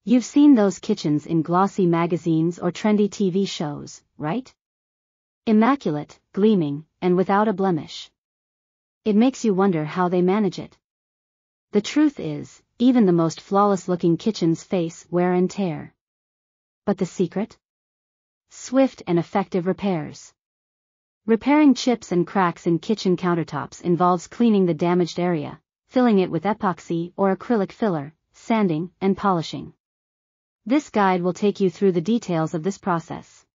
You've seen those kitchens in glossy magazines or trendy TV shows, right? Immaculate, gleaming, and without a blemish. It makes you wonder how they manage it. The truth is, even the most flawless-looking kitchens face wear and tear. But the secret? Swift and effective repairs. Repairing chips and cracks in kitchen countertops involves cleaning the damaged area, filling it with epoxy or acrylic filler, sanding, and polishing. This guide will take you through the details of this process.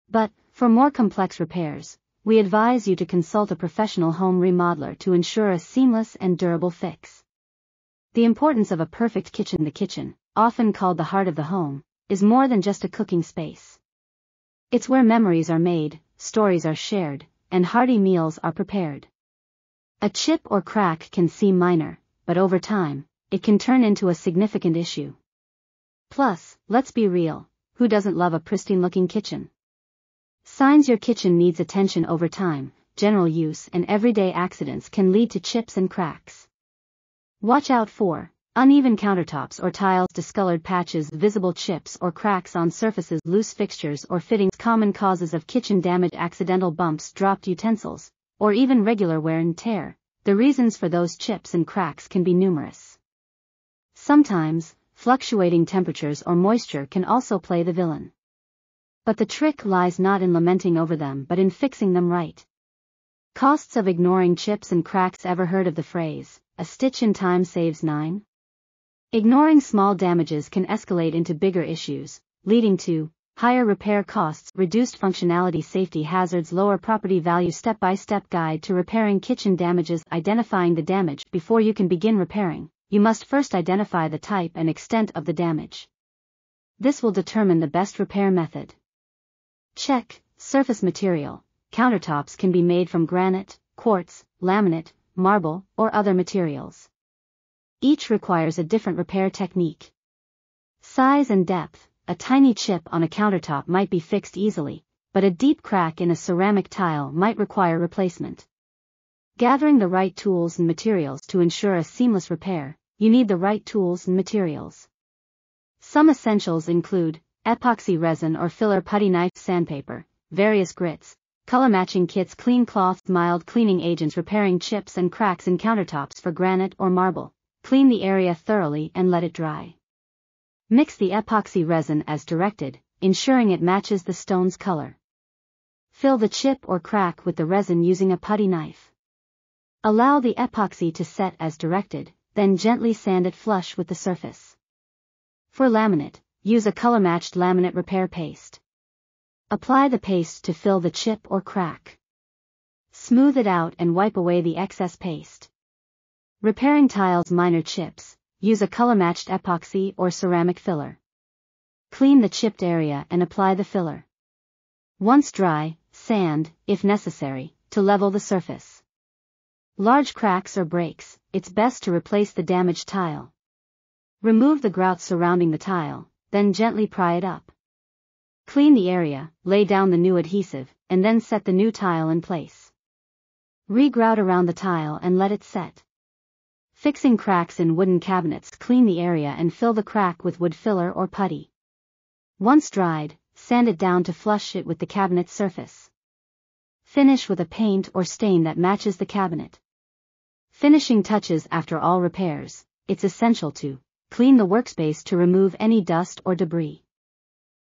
But, for more complex repairs, we advise you to consult a professional home remodeler to ensure a seamless and durable fix. The importance of a perfect kitchen. The kitchen, often called the heart of the home, is more than just a cooking space. It's where memories are made, stories are shared, and hearty meals are prepared. A chip or crack can seem minor, but over time, it can turn into a significant issue. Plus, let's be real, who doesn't love a pristine-looking kitchen? Signs your kitchen needs attention over time. General use and everyday accidents can lead to chips and cracks. Watch out for uneven countertops or tiles, discolored patches, visible chips or cracks on surfaces, loose fixtures or fittings. Common causes of kitchen damage: accidental bumps, dropped utensils, or even regular wear and tear. The reasons for those chips and cracks can be numerous. Sometimes, fluctuating temperatures or moisture can also play the villain. But the trick lies not in lamenting over them but in fixing them right. Costs of ignoring chips and cracks. Ever heard of the phrase, "A stitch in time saves 9"? Ignoring small damages can escalate into bigger issues, leading to higher repair costs, reduced functionality, safety hazards, lower property value. Step-by-step guide to repairing kitchen damages. Identifying the damage. Before you can begin repairing, you must first identify the type and extent of the damage. This will determine the best repair method. Check. Surface material. Countertops can be made from granite, quartz, laminate, marble, or other materials. Each requires a different repair technique. Size and depth. A tiny chip on a countertop might be fixed easily, but a deep crack in a ceramic tile might require replacement. Gathering the right tools and materials. To ensure a seamless repair, you need the right tools and materials. Some essentials include epoxy resin or filler, putty knife, sandpaper, various grits, color matching kits, clean cloths, mild cleaning agents. Repairing chips and cracks in countertops for granite or marble. Clean the area thoroughly and let it dry. Mix the epoxy resin as directed, ensuring it matches the stone's color. Fill the chip or crack with the resin using a putty knife. Allow the epoxy to set as directed, then gently sand it flush with the surface. For laminate, use a color-matched laminate repair paste. Apply the paste to fill the chip or crack. Smooth it out and wipe away the excess paste. Repairing tiles, minor chips, use a color-matched epoxy or ceramic filler. Clean the chipped area and apply the filler. Once dry, sand, if necessary, to level the surface. Large cracks or breaks, it's best to replace the damaged tile. Remove the grout surrounding the tile, then gently pry it up. Clean the area, lay down the new adhesive, and then set the new tile in place. Re-grout around the tile and let it set. Fixing cracks in wooden cabinets. Clean the area and fill the crack with wood filler or putty. Once dried, sand it down to flush it with the cabinet surface. Finish with a paint or stain that matches the cabinet. Finishing touches. After all repairs, it's essential to clean the workspace to remove any dust or debris.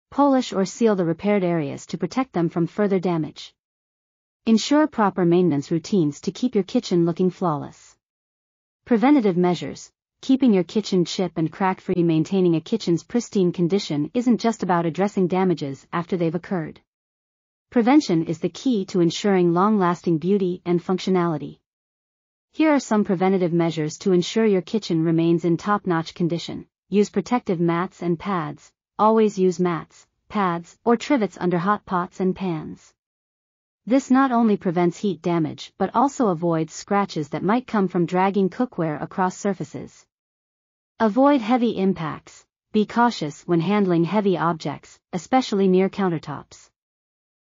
Polish or seal the repaired areas to protect them from further damage. Ensure proper maintenance routines to keep your kitchen looking flawless. Preventative measures. Keeping your kitchen chip and crack free. Maintaining a kitchen's pristine condition isn't just about addressing damages after they've occurred. Prevention is the key to ensuring long-lasting beauty and functionality. Here are some preventative measures to ensure your kitchen remains in top-notch condition. Use protective mats and pads. Always use mats, pads, or trivets under hot pots and pans. This not only prevents heat damage but also avoids scratches that might come from dragging cookware across surfaces. Avoid heavy impacts. Be cautious when handling heavy objects, especially near countertops.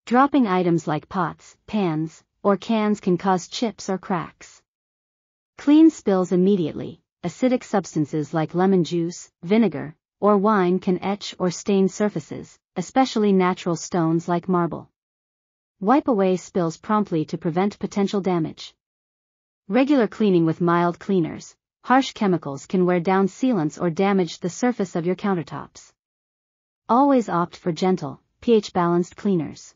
Dropping items like pots, pans, or cans can cause chips or cracks. Clean spills immediately. Acidic substances like lemon juice, vinegar, or wine can etch or stain surfaces, especially natural stones like marble. Wipe away spills promptly to prevent potential damage. Regular cleaning with mild cleaners. Harsh chemicals can wear down sealants or damage the surface of your countertops. Always opt for gentle, pH-balanced cleaners.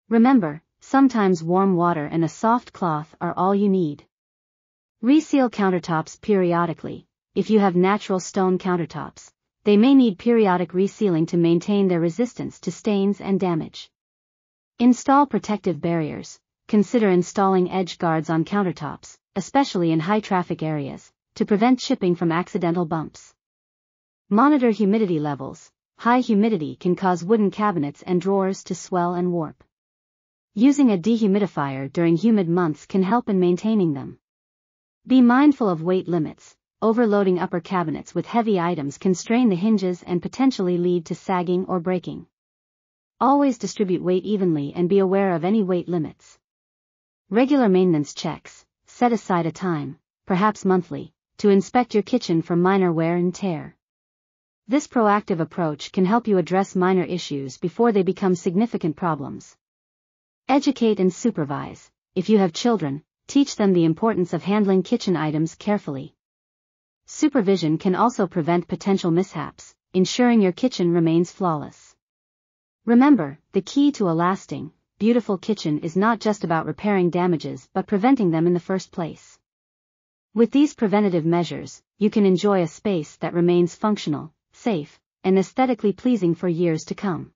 Remember, sometimes warm water and a soft cloth are all you need. Reseal countertops periodically. If you have natural stone countertops, they may need periodic resealing to maintain their resistance to stains and damage. Install protective barriers. Consider installing edge guards on countertops, especially in high-traffic areas, to prevent chipping from accidental bumps. Monitor humidity levels. High humidity can cause wooden cabinets and drawers to swell and warp. Using a dehumidifier during humid months can help in maintaining them. Be mindful of weight limits. Overloading upper cabinets with heavy items can strain the hinges and potentially lead to sagging or breaking. Always distribute weight evenly and be aware of any weight limits. Regular maintenance checks. Set aside a time, perhaps monthly, to inspect your kitchen for minor wear and tear. This proactive approach can help you address minor issues before they become significant problems. Educate and supervise. If you have children, teach them the importance of handling kitchen items carefully. Supervision can also prevent potential mishaps, ensuring your kitchen remains flawless. Remember, the key to a lasting, beautiful kitchen is not just about repairing damages but preventing them in the first place. With these preventative measures, you can enjoy a space that remains functional, safe, and aesthetically pleasing for years to come.